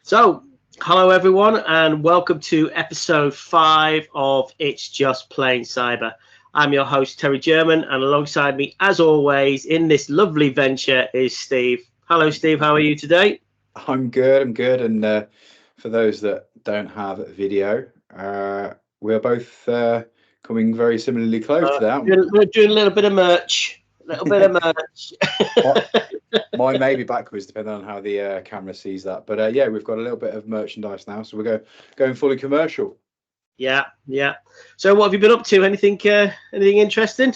So, hello everyone, and welcome to episode 5 of It's Just Plain Cyber. I'm your host, Terry German, and alongside me, as always, in this lovely venture is Steve. Hello, Steve. How are you today? I'm good. And for those that don't have video, we're both coming very similarly close to that. We're doing a little bit of merch. Mine may be backwards, depending on how the camera sees that. But yeah, we've got a little bit of merchandise now, so we're going fully commercial. Yeah. So, what have you been up to? Anything interesting?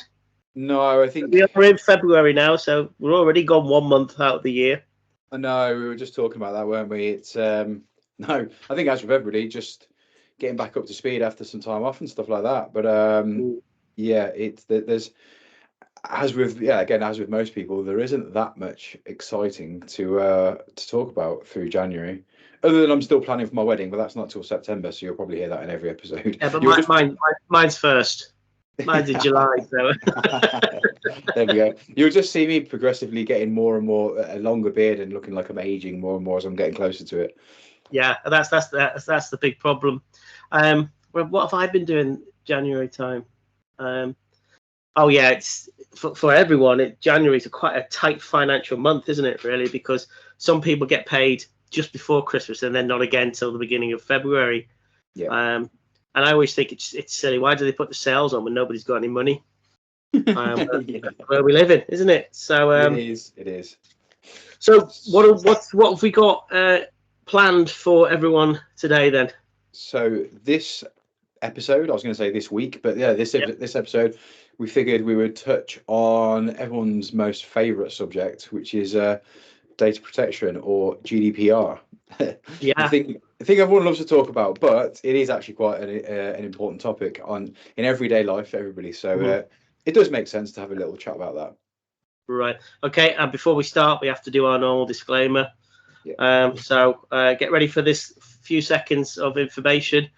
No, I think we are in February now, so we're already gone 1 month out of the year. No, we were just talking about that, weren't we? It's no, I think as with everybody, just getting back up to speed after some time off and stuff like that. But yeah, there's as with most people, there isn't that much exciting to talk about through January. Other than I'm still planning for my wedding, but that's not till September, so you'll probably hear that in every episode. Yeah, but mine's first. Mine's in July, so there we go. You'll just see me progressively getting more and more a longer beard and looking like I'm aging more and more as I'm getting closer to it. Yeah, that's the big problem. Well, what have I been doing January time? Oh yeah, it's for everyone. January is quite a tight financial month, isn't it? Really, because some people get paid just before Christmas and then not again till the beginning of February. Yeah. And I always think it's silly. Why do they put the sales on when nobody's got any money? Where we live in, isn't it? So it is. So what have we got planned for everyone today then? So this episode, I was going to say this week, but yeah, this episode, we figured we would touch on everyone's most favourite subject, which is data protection, or GDPR. Yeah, I think everyone loves to talk about, but it is actually quite an important topic in everyday life for everybody. So it does make sense to have a little chat about that. Right. Okay. And before we start, we have to do our normal disclaimer. Yeah. So get ready for this few seconds of information.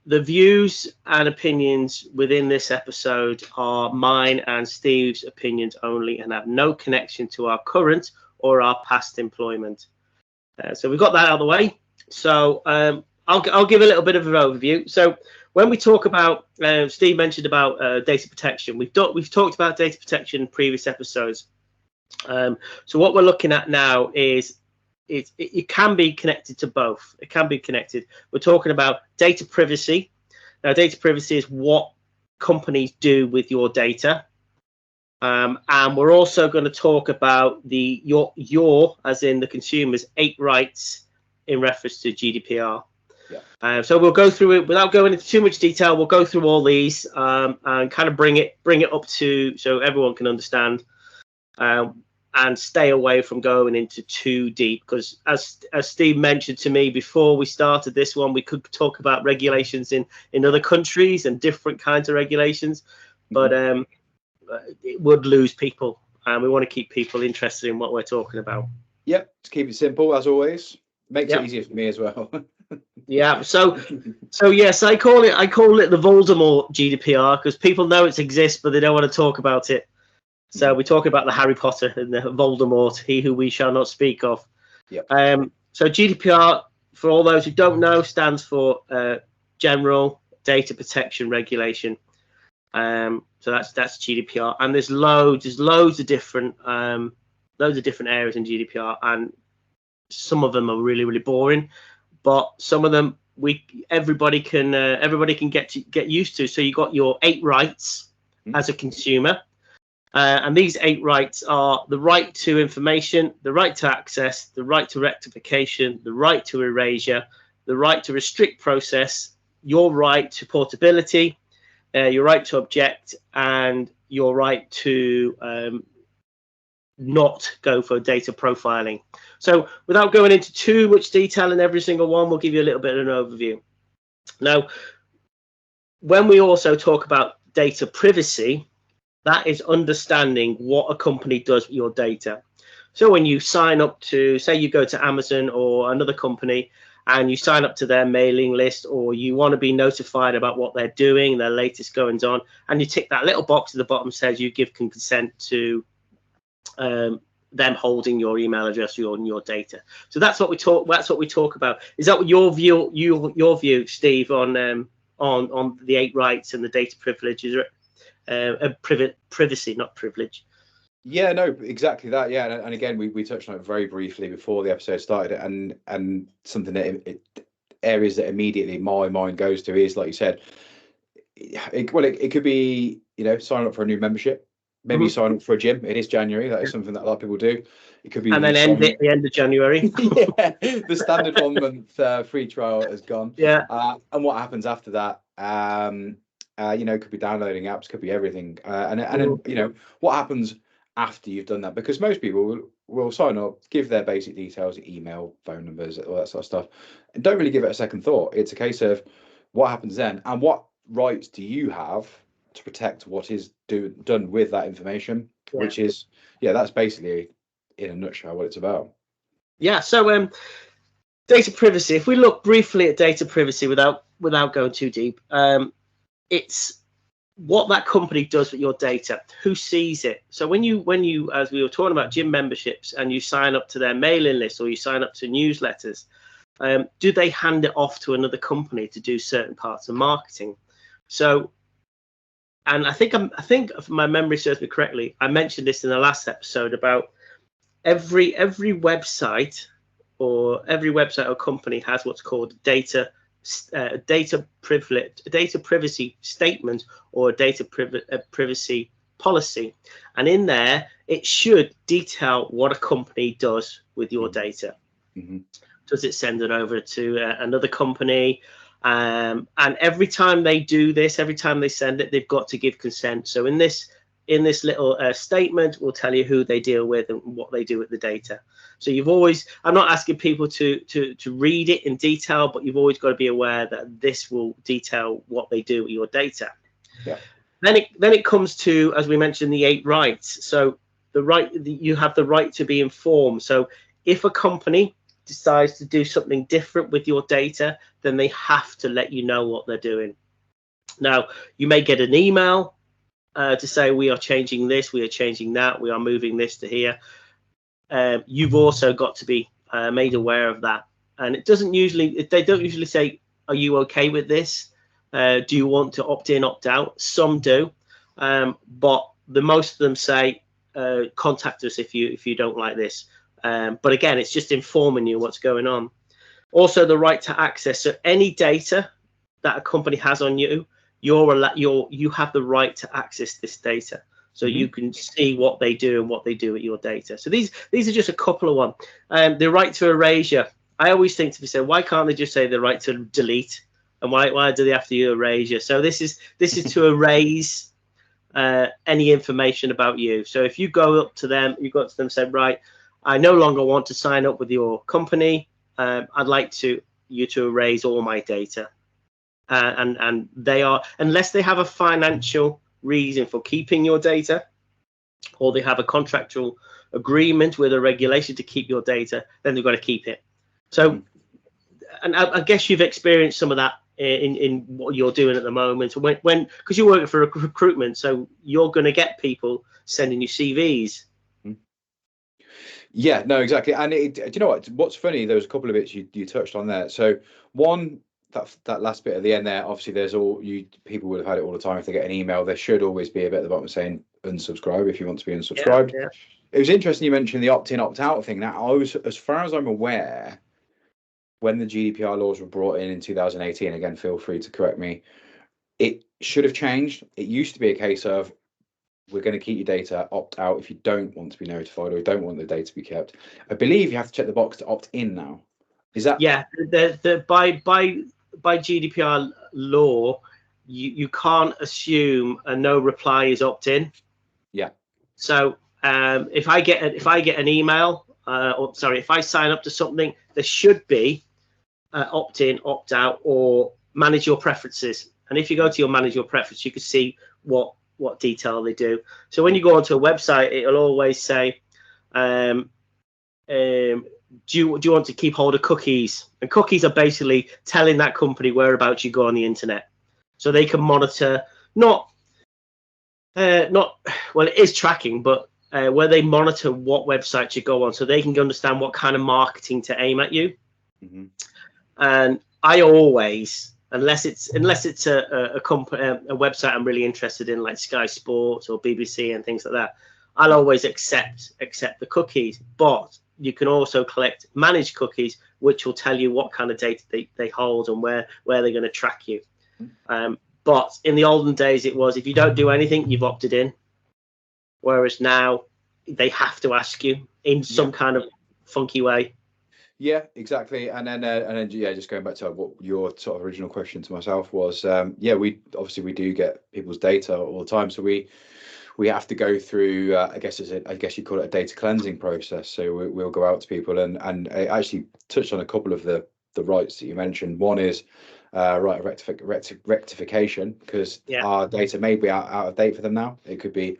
The views and opinions within this episode are mine and Steve's opinions only and have no connection to our current or our past employment. So we've got that out of the way. So I'll give a little bit of an overview. So when we talk about, Steve mentioned about data protection. We've talked about data protection in previous episodes. So what we're looking at now is it can be connected to both. It can be connected. We're talking about data privacy. Now, data privacy is what companies do with your data. And we're also going to talk about your, as in the consumer's 8 rights in reference to GDPR. Yeah. So we'll go through it without going into too much detail. We'll go through all these and kind of bring it up to so everyone can understand. And stay away from going into too deep, because as Steve mentioned to me before we started this one, we could talk about regulations in other countries and different kinds of regulations, but it would lose people, and we want to keep people interested in what we're talking about. Yep, to keep it simple as always. Makes it easier for me as well. Yeah, so yes, I call it the Voldemort GDPR, because people know it exists but they don't want to talk about it. So we talk about the Harry Potter and the Voldemort, he who we shall not speak of. Yep. So GDPR, for all those who don't know, stands for General Data Protection Regulation. So that's GDPR, and there's loads of different areas in GDPR, and some of them are really, really boring, but some of them everybody can get used to. So you got your 8 rights as a consumer. And these 8 rights are the right to information, the right to access, the right to rectification, the right to erasure, the right to restrict process, your right to portability, your right to object, and your right to not go for data profiling. So without going into too much detail in every single one, we'll give you a little bit of an overview. Now, when we also talk about data privacy, that is understanding what a company does with your data. So when you sign up to, say you go to Amazon or another company and you sign up to their mailing list, or you want to be notified about what they're doing, their latest goings on, and you tick that little box at the bottom says you give consent to them holding your email address, your data. So that's what we talk about. Is that what your view, Steve, on the 8 rights and the data privileges, privacy, not privilege? Yeah, no, exactly that. Yeah, and again, we touched on it very briefly before the episode started, and something that areas that immediately my mind goes to is, like you said, it could be, sign up for a new membership. Maybe you sign up for a gym. It is January. That is something that a lot of people do. It could be, and then end it at the end of January. Yeah, the standard 1 month free trial has gone. Yeah. And what happens after that? It could be downloading apps, could be everything. And then, what happens after you've done that? Because most people will sign up, give their basic details, email, phone numbers, all that sort of stuff, and don't really give it a second thought. It's a case of what happens then, and what rights do you have to protect what is done with that information, which is, that's basically, in a nutshell, what it's about. Yeah. So data privacy, if we look briefly at data privacy without going too deep, it's what that company does with your data, who sees it. So when you, as we were talking about gym memberships, and you sign up to their mailing list or you sign up to newsletters, do they hand it off to another company to do certain parts of marketing? So, and I think if my memory serves me correctly, I mentioned this in the last episode about every website or company has what's called data privacy statement or a data privacy policy, and in there it should detail what a company does with your data. Does it send it over to another company? And every time they do this, every time they send it, they've got to give consent. So in this little statement, we'll tell you who they deal with and what they do with the data. So I'm not asking people to read it in detail, but you've always got to be aware that this will detail what they do with your data. Yeah. Then it comes to, as we mentioned, the 8 rights. So you have the right to be informed. So if a company decides to do something different with your data, then they have to let you know what they're doing. Now, you may get an email to say we are changing this, we are changing that, we are moving this to here. You've also got to be made aware of that. And they don't usually say, are you okay with this? Do you want to opt in, opt out? Some do, but most of them say, contact us if you don't like this. But again, it's just informing you what's going on. Also, the right to access. So any data that a company has on you, you have the right to access this data. So you can see what they do and what they do with your data. So these are just a couple of ones. The right to erasure. I always think to myself, why can't they just say the right to delete? And why do they have to erasure? So this is to erase any information about you. So if you go up to them, and say, right, I no longer want to sign up with your company. I'd like you to erase all my data. And they are, unless they have a financial reason for keeping your data, or they have a contractual agreement with a regulation to keep your data, then they've got to keep it. So, and I guess you've experienced some of that in what you're doing at the moment. When because you're working for recruitment, so you're going to get people sending you CVs. Yeah, no, exactly. And do you know what? What's funny? There was a couple of bits you touched on there. So one, that last bit at the end there, obviously people would have had it all the time. If they get an email, there should always be a bit at the bottom saying unsubscribe if you want to be unsubscribed. Yeah. It was interesting you mentioned the opt-in, opt-out thing. Now, as far as I'm aware, when the GDPR laws were brought in 2018, again, feel free to correct me, it should have changed. It used to be a case of, we're going to keep your data, opt out if you don't want to be notified or you don't want the data to be kept. I believe you have to check the box to opt in now. Is that? Yeah, by GDPR law, you can't assume a no reply is opt in. Yeah. So if I get an email, if I sign up to something, there should be opt in, opt out, or manage your preferences. And if you go to your manage your preference, you can see what detail they do. So when you go onto a website, it'll always say, do you want to keep hold of cookies? And cookies are basically telling that company whereabouts you go on the internet, so they can monitor. Not well, it is tracking, but where they monitor what websites you go on, so they can understand what kind of marketing to aim at you. Mm-hmm. And I always, unless it's a website I'm really interested in, like Sky Sports or BBC and things like that, I'll always accept the cookies. But you can also collect managed cookies, which will tell you what kind of data they hold and where they're going to track you. But in the olden days, it was, if you don't do anything, you've opted in. Whereas now they have to ask you in some kind of funky way. Yeah, exactly. And then yeah, just going back to what your sort of original question to myself was, we do get people's data all the time, so we have to go through, I guess you call it a data cleansing process. So we'll go out to people and I actually touched on a couple of the rights that you mentioned. One is right of rectification, because our data may be out of date for them now. It could be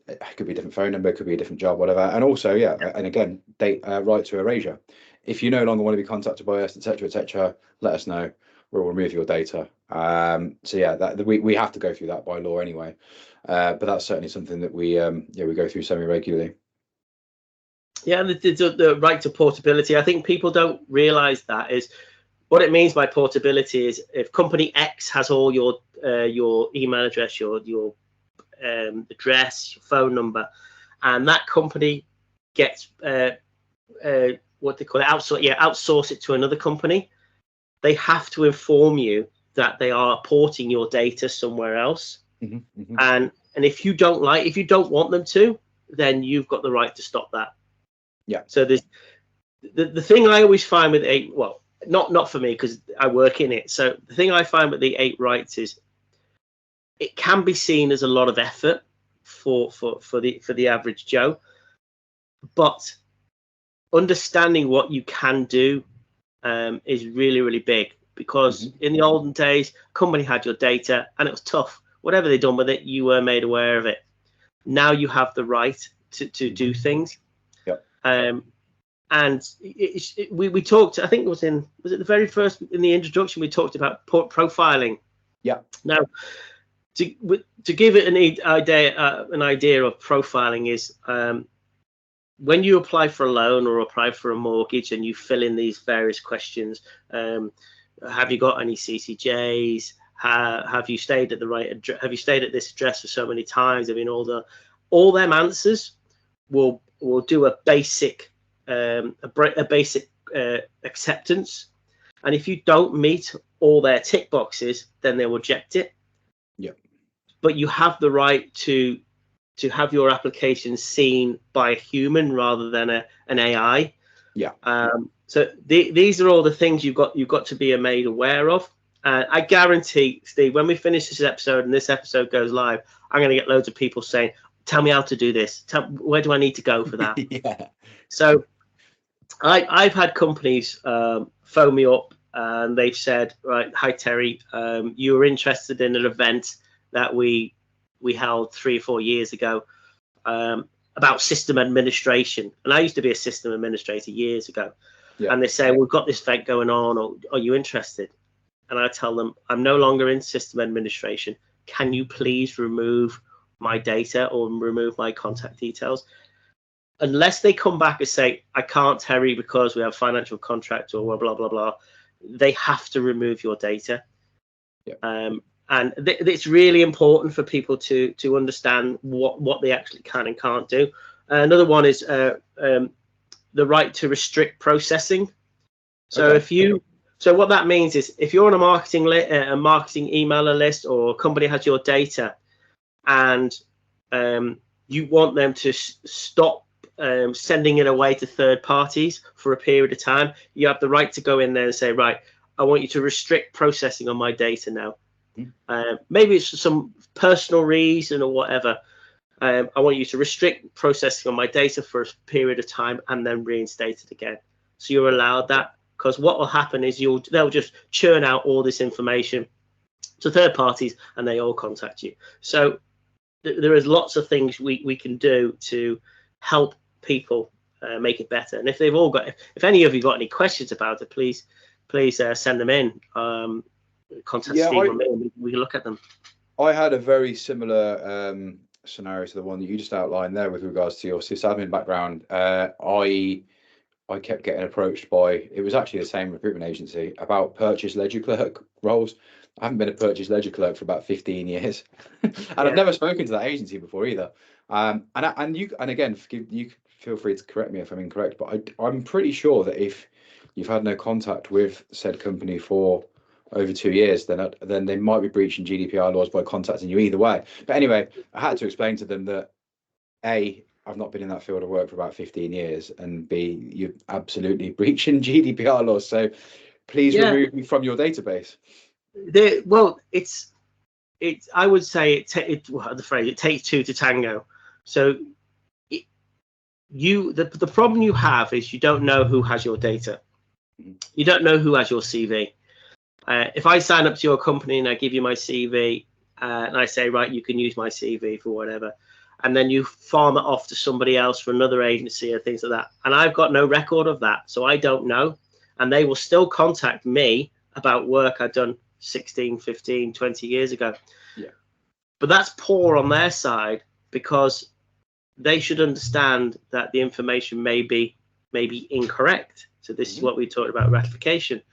a different phone number, it could be a different job, whatever. And also, and again, right to erasure. If you no longer want to be contacted by us, etc., let us know. We'll remove your data. So yeah, we have to go through that by law anyway. But that's certainly something that we go through semi-regularly. Yeah, the right to portability. I think people don't realise that is what it means by portability is if company X has all your email address, your address, your phone number, and that company gets what they call it, outsource it to another company, they have to inform you that they are porting your data somewhere else. Mm-hmm, mm-hmm. And if you don't want them to, then you've got the right to stop that. Yeah. So there's the thing I always find with not for me because I work in it. So the thing I find with the 8 rights is it can be seen as a lot of effort for the average Joe, but understanding what you can do is really, really big, because in the olden days, company had your data and it was tough. Whatever they done with it, you were made aware of it. Now you have the right to do things. Yep. And we talked, I think was it the very first, in the introduction, we talked about profiling. Yeah. Now, to give it an idea of profiling is when you apply for a loan or apply for a mortgage and you fill in these various questions, have you got any CCJs? Have you stayed at the right address? Have you stayed at this address for so many times? I mean, all them answers will do a basic acceptance, and if you don't meet all their tick boxes, then they will reject it. Yeah. But you have the right to have your application seen by a human rather than an AI. Yeah. So these are all the things you've got to be made aware of. I guarantee, Steve, when we finish this episode and this episode goes live, I'm going to get loads of people saying, "Tell me how to do this. Where do I need to go for that?" Yeah. So I've had companies phone me up and they've said, "Right, hi Terry, you were interested in an event that we held 3 or 4 years ago about system administration." And I used to be a system administrator years ago. Yeah. And they say, "We've got this event going on, or are you interested?" And I tell them, "I'm no longer in system administration. Can you please remove my data or remove my contact details?" Unless they come back and say, "I can't, Terry, because we have financial contract or blah, blah, blah," they have to remove your data. Yeah. And it's really important for people to understand what they actually can and can't do. Another one is the right to restrict processing. So okay. So what that means is if you're on a marketing emailer list, or a company has your data and you want them to stop sending it away to third parties for a period of time, you have the right to go in there and say, "Right, I want you to restrict processing on my data now." Maybe it's for some personal reason or whatever. I want you to restrict processing on my data for a period of time and then reinstate it again. So you're allowed that, because what will happen is they'll just churn out all this information to third parties and they all contact you. So there is lots of things we can do to help people make it better. And if any of you got any questions about it, please send them in. Contact Steve or me, we can look at them. I had a very similar scenario to the one that you just outlined there with regards to your sysadmin background. I kept getting approached by, it was actually the same recruitment agency, about purchase ledger clerk roles. I haven't been a purchase ledger clerk for about 15 years, and I've never spoken to that agency before either. And again, you feel free to correct me if I'm incorrect, but I'm pretty sure that if you've had no contact with said company for over 2 years, then they might be breaching GDPR laws by contacting you either way. But anyway, I had to explain to them that A, I've not been in that field of work for about 15 years, and B, you're absolutely breaching GDPR laws. So please remove me from your database. Well, I would say the phrase, it takes two to tango. So the problem you have is you don't know who has your data. You don't know who has your CV. If I sign up to your company and I give you my CV and I say, right, you can use my CV for whatever, and then you farm it off to somebody else for another agency or things like that, and I've got no record of that, so I don't know, and they will still contact me about work I've done 16, 15, 20 years ago. Yeah. But that's poor on their side, because they should understand that the information may be incorrect. So this is what we talked about, ratification.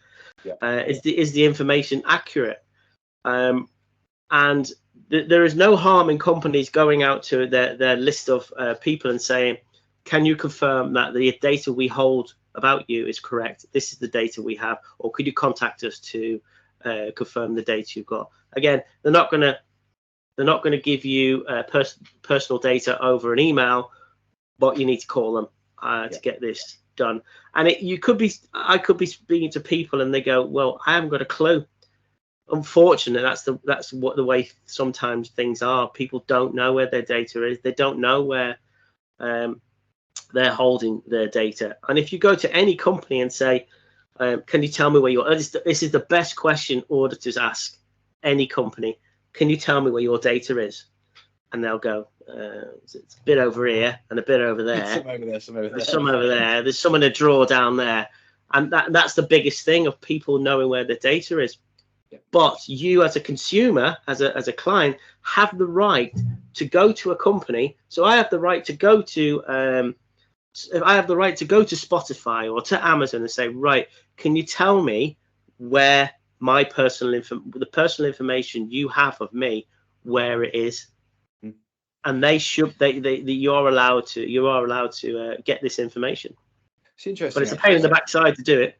Yeah. Is the information accurate? And there is no harm in companies going out to their list of people and saying, can you confirm that the data we hold about you is correct? This is the data we have, or could you contact us to confirm the data you've got? Again, they're not going to give you personal data over an email, but you need to call them to get this done. And I could be speaking to people and they go, well, I haven't got a clue. Unfortunately, that's what the way sometimes things are. People don't know where their data is. They don't know where they're holding their data. And if you go to any company and say, can you tell me where your, this is the best question auditors ask any company. Can you tell me where your data is? And they'll go, it's a bit over here and a bit over there. Some over there, some over there. There's some over there. There's some in a drawer down there. And that's the biggest thing of people knowing where their data is. Yeah. But you as a consumer, as a client, have the right to go to a company. So I have the right to go to Spotify or to Amazon and say, right, can you tell me where my the personal information you have of me, where it is? And you are allowed to get this information. It's interesting, but it's a pain in the backside to do it.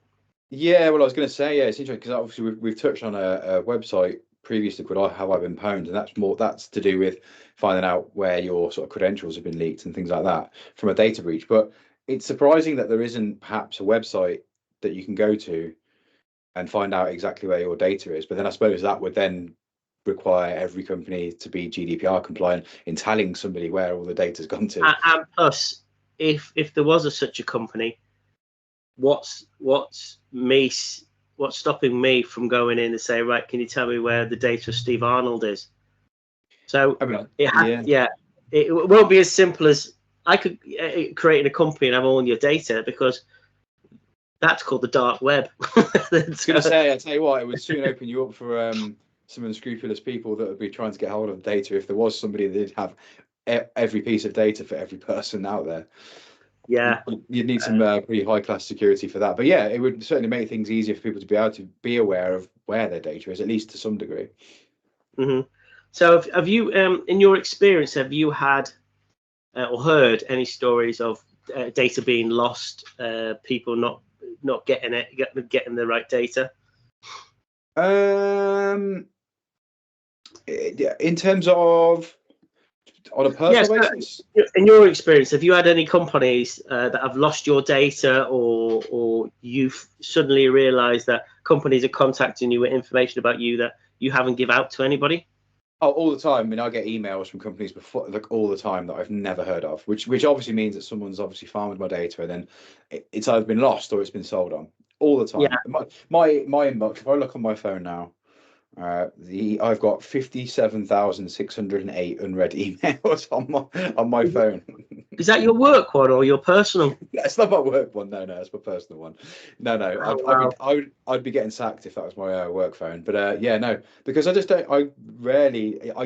Yeah, well, I was going to say, yeah, it's interesting because obviously we've touched on a website previously called Have I Been Pwned, and that's to do with finding out where your sort of credentials have been leaked and things like that from a data breach. But it's surprising that there isn't perhaps a website that you can go to and find out exactly where your data is. But then I suppose that would then require every company to be GDPR compliant in telling somebody where all the data's gone to. And plus, if there was such a company, what's stopping me from going in and say, right, can you tell me where the data of Steve Arnold is? So it won't be as simple as I could create a company and have all your data, because that's called the dark web. I was going to say, I tell you what, it would soon open you up for some unscrupulous people that would be trying to get hold of data if there was somebody that did have every piece of data for every person out there. Yeah, you'd need some pretty high class security for that. But yeah, it would certainly make things easier for people to be able to be aware of where their data is, at least to some degree. Mm-hmm. So have you, in your experience, have you had or heard any stories of data being lost, people not getting the right data? In terms of on a personal basis? In your experience, have you had any companies that have lost your data, or you've suddenly realized that companies are contacting you with information about you that you haven't give out to anybody? Oh, all the time. I mean, I get emails from companies before, like, all the time that I've never heard of, which obviously means that someone's obviously farmed my data and then it's either been lost or it's been sold on. All the time. Yeah. My inbox, if I look on my phone now, I've got 57,608 unread emails on my phone. Is that your work one or your personal? That's not my work one. No, it's my personal one. No, Oh, wow. I'd be getting sacked if that was my work phone. But yeah, no, because I just don't. I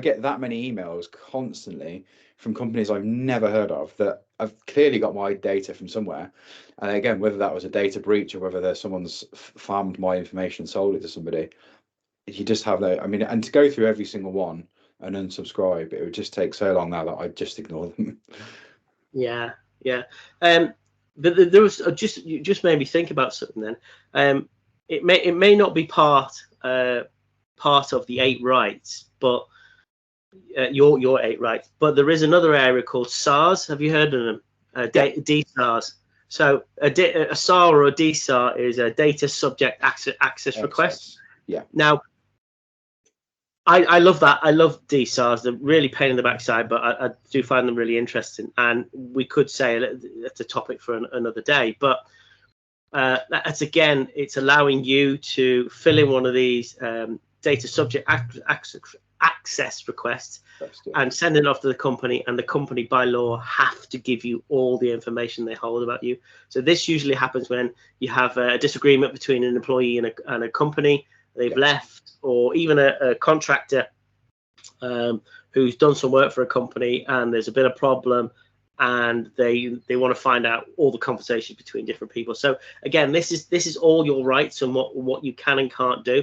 get that many emails constantly from companies I've never heard of that I've clearly got my data from somewhere. And again, whether that was a data breach or whether someone's farmed my information and sold it to somebody, you just have no. I mean, and to go through every single one and unsubscribe, it would just take so long now that I just ignore them. Yeah, yeah. But there was you just made me think about something. Then, it may not be part of the 8 rights, but your 8 rights. But there is another area called SARs. Have you heard of them? DSARs. So a SAR or a DSAR is a data subject access request. Yeah. Now, I love that. I love DSARs. They're really pain in the backside, but I do find them really interesting. And we could say it's a topic for another day. But that's, again, it's allowing you to fill in one of these data subject access requests and send it off to the company. And the company, by law, have to give you all the information they hold about you. So this usually happens when you have a disagreement between an employee and a company. They've left, or even a contractor who's done some work for a company and there's a bit of problem, and they want to find out all the conversations between different people. So again, this is all your rights and what you can and can't do.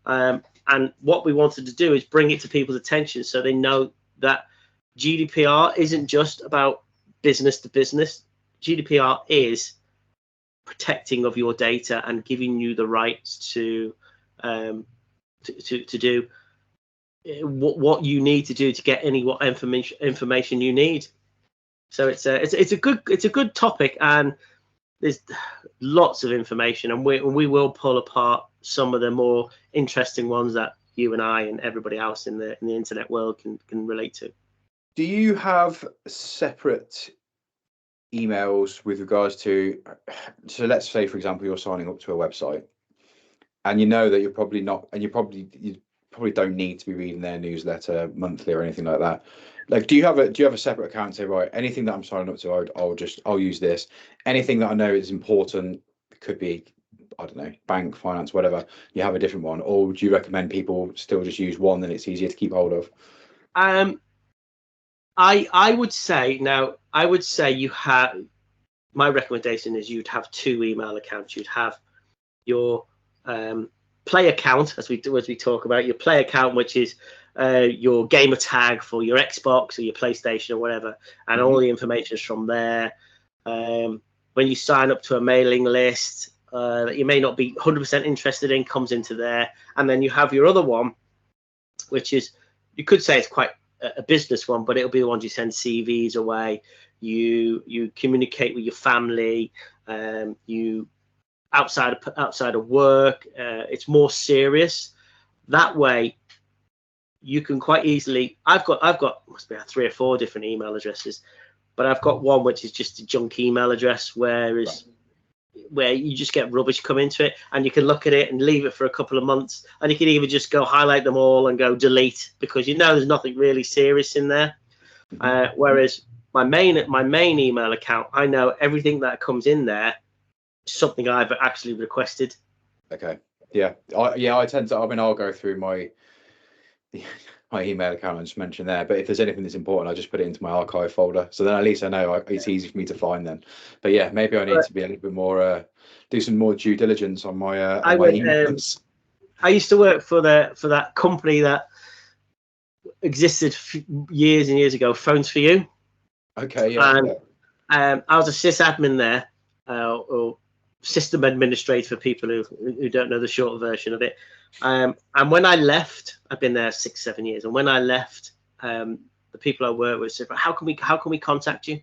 And what we wanted to do is bring it to people's attention so they know that GDPR isn't just about business to business. GDPR is protecting of your data and giving you the rights to do what you need to do to get what information you need. So it's a good topic, and there's lots of information, and we will pull apart some of the more interesting ones that you and I and everybody else in the internet world can relate to. Do you have separate emails with regards to, so let's say, for example, you're signing up to a website and you know that you're probably not, and you probably don't need to be reading their newsletter monthly or anything like that. Like, do you have a separate account and say, right, anything that I'm signing up to, I'll use this. Anything that I know is important, could be, I don't know, bank, finance, whatever, you have a different one? Or do you recommend people still just use one, then it's easier to keep hold of? I would say you have, my recommendation is you'd have 2 email accounts. You'd have your play account, as we talk about, your play account, which is your gamer tag for your Xbox or your PlayStation or whatever, and all the information is from there. When you sign up to a mailing list that you may not be 100% interested in, comes into there. And then you have your other one, which is, you could say it's quite a business one, but it'll be the ones you send CVs away, you communicate with your family, you outside of work. It's more serious that way. You can quite easily, I've got must be 3 or 4 different email addresses, but I've got one which is just a junk email address, where you just get rubbish come into it, and you can look at it and leave it for a couple of months, and you can even just go highlight them all and go delete, because you know there's nothing really serious in there. Whereas my main email account, I know everything that comes in there, something I've actually requested. Okay. Yeah. I tend to, I mean, I'll go through my email account I just mentioned there, but if there's anything that's important, I just put it into my archive folder, so then at least I know it's easy for me to find then. But yeah, maybe I need to be a little bit more do some more due diligence on my emails. I used to work for that company that existed years and years ago, Phones for You. Okay. Yeah. And I was a sysadmin there, or system administrator for people who don't know the short version of it. And when I left, I've been there 6-7 years, and when I left, the people I work with said, how can we contact you?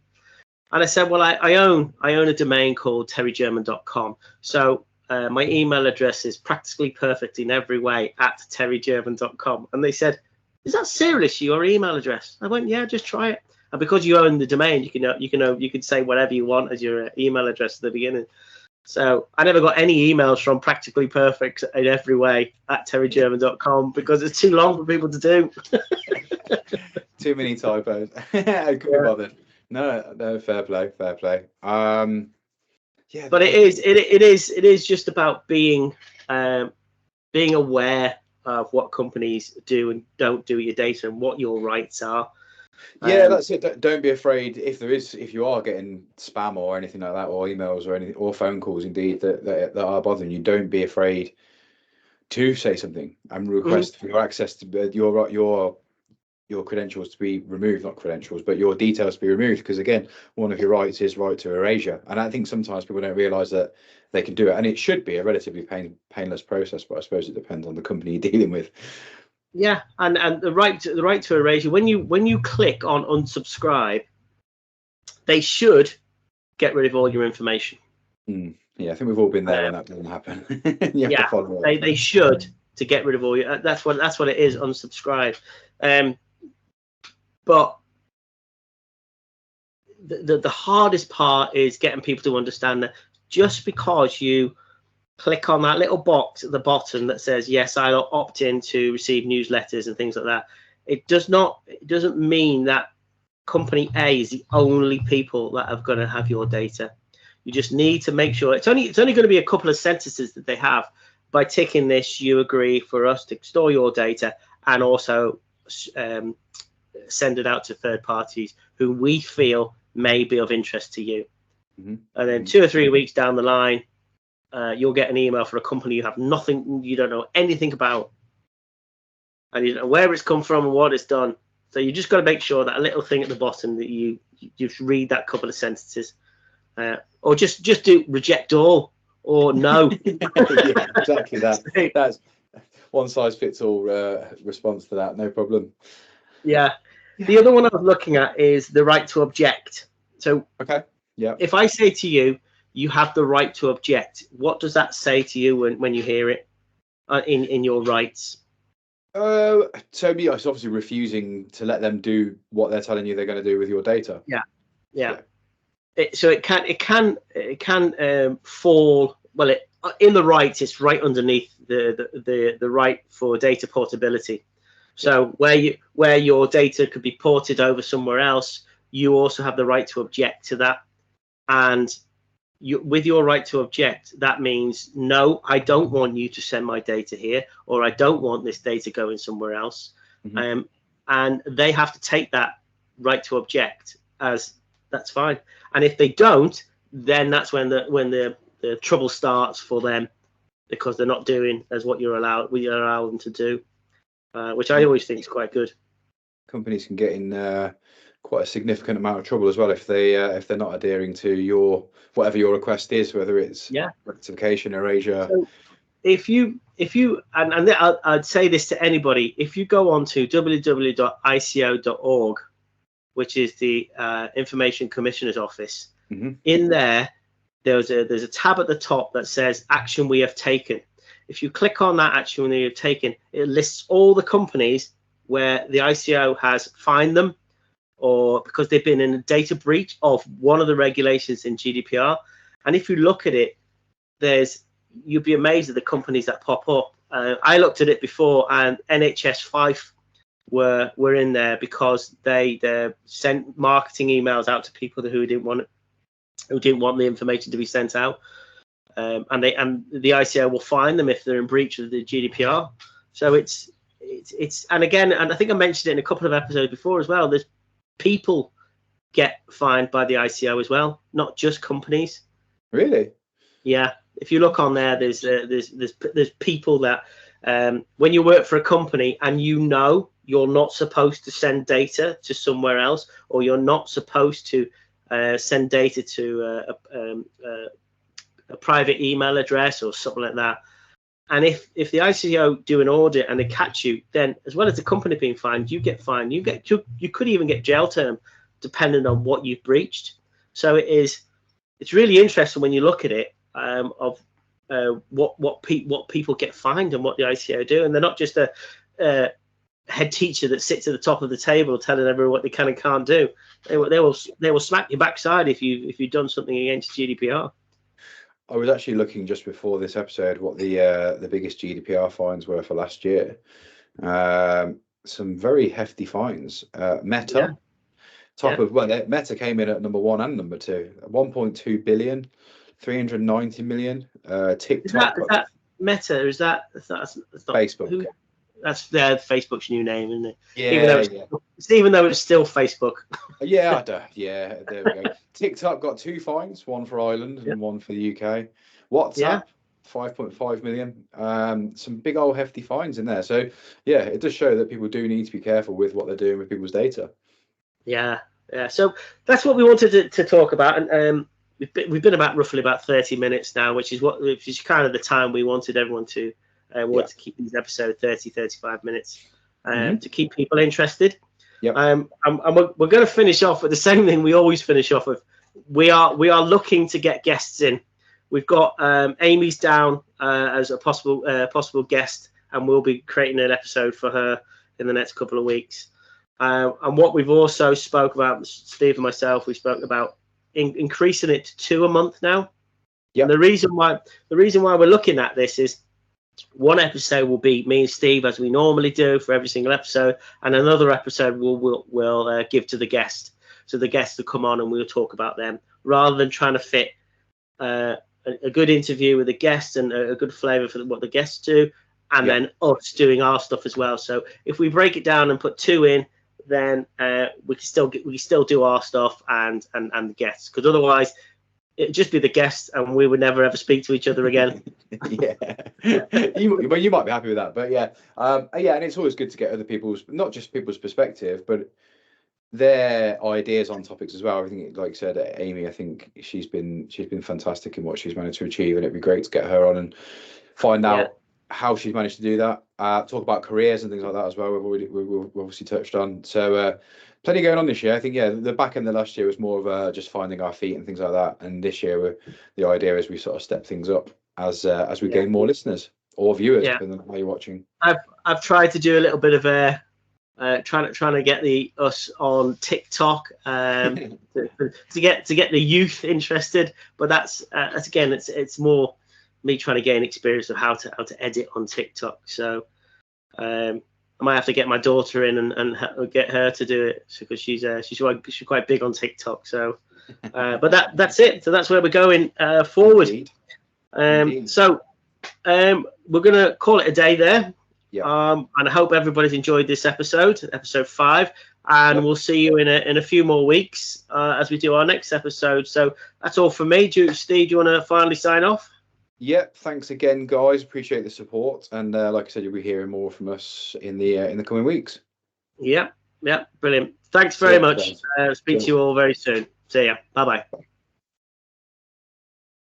And I said, well, I own a domain called terrygerman.com. So my email address is practically perfect in every way at terrygerman.com. And they said, is that seriously your email address? I went, yeah, just try it. And because you own the domain, you can say whatever you want as your email address at the beginning. So I never got any emails from Practically Perfect in every way at terrygerman.com because it's too long for people to do. Too many typos. I couldn't be bothered. No, fair play, fair play. Yeah, but it is just about being aware of what companies do and don't do with your data and what your rights are. Yeah, that's it. Don't be afraid if you are getting spam or anything like that, or emails or anything, or phone calls indeed that are bothering you. Don't be afraid to say something and request for your access to your credentials to be removed, not credentials, but your details to be removed. Because again, one of your rights is right to erasure, and I think sometimes people don't realise that they can do it, and it should be a relatively painless process. But I suppose it depends on the company you're dealing with. Yeah, and the right to erasure. When you click on unsubscribe, they should get rid of all your information. Yeah, I think we've all been there when that doesn't happen. You have to follow it. They should to get rid of all your. That's what it is. Unsubscribe. But the hardest part is getting people to understand that just because you click on that little box at the bottom that says yes, I'll opt in to receive newsletters and things like that, it doesn't mean that company A is the only people that are going to have your data. You just need to make sure it's only going to be a couple of sentences that they have. By ticking this, you agree for us to store your data and also send it out to third parties who we feel may be of interest to you. And then 2 or 3 weeks down the line, you'll get an email for a company you don't know anything about, and you don't know where it's come from and what it's done. So you just got to make sure that a little thing at the bottom that you just read that couple of sentences, or just do reject all or no. Yeah, exactly that. That's one size fits all response to that. No problem. Yeah. The other one I was looking at is the right to object. So okay, yeah. If I say to you, you have the right to object, what does that say to you when you hear it in your rights? So it's obviously refusing to let them do what they're telling you they're going to do with your data. Yeah. So it can fall well. In the rights, it's right underneath the right for data portability. So where your data could be ported over somewhere else, you also have the right to object to that. And with your right to object, that means no, I don't want you to send my data here, or I don't want this data going somewhere else. And they have to take that right to object as that's fine. And if they don't, then that's when the trouble starts for them, because they're not doing as what we allow them to do, which I always think is quite good. Companies can get in quite a significant amount of trouble as well if they're not adhering to whatever your request is, whether it's rectification, erasure. So if you and I'd say this to anybody, if you go on to www.ico.org, which is the Information Commissioner's Office, in there's a tab at the top that says action we have taken. If you click on that action we have taken, it lists all the companies where the ICO has fined them, or because they've been in a data breach of one of the regulations in GDPR. And if you look at it, you'd be amazed at the companies that pop up. I looked at it before, and NHS Fife were in there because they sent marketing emails out to people who didn't want the information to be sent out, and the ICO will fine them if they're in breach of the GDPR. So it's and again, and I think I mentioned it in a couple of episodes before as well, there's people get fined by the ICO as well, not just companies. Really? Yeah. If you look on there, there's people that when you work for a company and you're not supposed to send data to somewhere else, or you're not supposed to send data to a private email address or something like that. And if the ICO do an audit and they catch you, then as well as the company being fined, you get fined. You could even get jail term, depending on what you've breached. So it's really interesting when you look at it of what people get fined and what the ICO do, and they're not just a head teacher that sits at the top of the table telling everyone what they can and can't do. They will smack your backside if you've done something against GDPR. I was actually looking just before this episode what the biggest GDPR fines were for last year. Some very hefty fines. Meta, Meta came in at number 1 and number 2, 1.2 billion, 390 million. TikTok. Is that Meta? Is that's not Facebook? Who, that's Facebook's new name, isn't it? Yeah, even though it's still Facebook. Yeah, there we go. TikTok got 2 fines, one for Ireland and one for the UK. WhatsApp, 5.5 million. Some big old hefty fines in there. So yeah, it does show that people do need to be careful with what they're doing with people's data. Yeah. So that's what we wanted to talk about, and we've been roughly about 30 minutes now, which is kind of the time we wanted everyone to to keep these episodes 30-35 minutes to keep people interested. Yep. And we're going to finish off with the same thing we always finish off with. We are looking to get guests in. We've got Amy's down as a possible guest, and we'll be creating an episode for her in the next couple of weeks. And what we've also spoke about, Steve and myself, we spoke about increasing it to 2 a month now. Yeah. The reason why we're looking at this is one episode will be me and Steve as we normally do for every single episode, and another episode we'll give to the guest. So the guests will come on and we'll talk about them, rather than trying to fit a good interview with a guest and a good flavour for what the guests do, and then us doing our stuff as well. So if we break it down and put 2 in, then we can still do our stuff and the guests, because otherwise it'd just be the guests and we would never ever speak to each other again. you might be happy with that, but and it's always good to get other people's, not just people's perspective, but their ideas on topics as well. I think, like I said, Amy, I think she's been fantastic in what she's managed to achieve, and it'd be great to get her on and find out how she's managed to do that. Talk about careers and things like that as well. We've obviously touched on. So plenty going on this year. I think the back end of last year was more of just finding our feet and things like that. And this year, the idea is we sort of step things up as we gain more listeners or viewers, depending on how you're watching. I've tried to do a little bit of trying to get us on TikTok to get the youth interested. But that's again, it's more me trying to gain experience of how to edit on TikTok. So I might have to get my daughter in and get her to do it, because she's quite big on TikTok. So but that's it. So that's where we're going forward. Indeed. So we're gonna call it a day there. Yeah. And I hope everybody's enjoyed this episode 5, and we'll see you in a few more weeks as we do our next episode. So that's all from me. Steve, do you want to finally sign off? Yep. Thanks again, guys. Appreciate the support, and like I said, you'll be hearing more from us in the coming weeks. Yeah. Brilliant. Thanks very much. Speak to you all very soon. See ya. Bye bye.